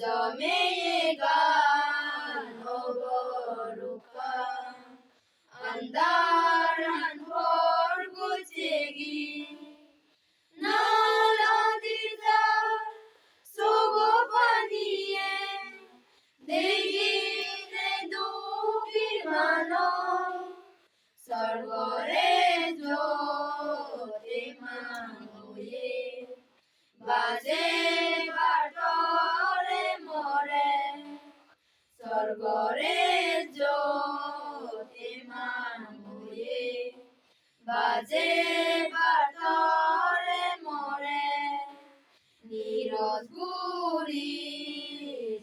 জমেয়ে গান অবরুকা andaran hor gucegi naladiza sogo paniye degine duki mano sargore jote mangoye baje batore more sargore jote mangoye বাজে বাটরে মরে নীরজ গুরি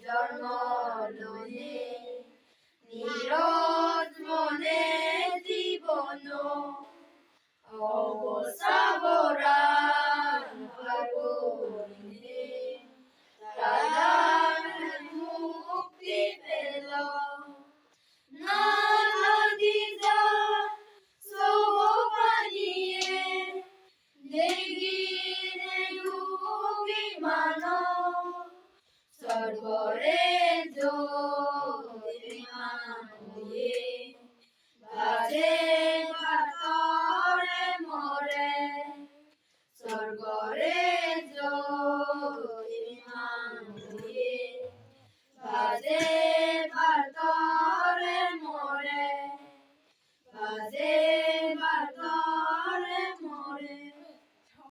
জন্ম লয়ে নীরজ মনে জীবন অবসাবরা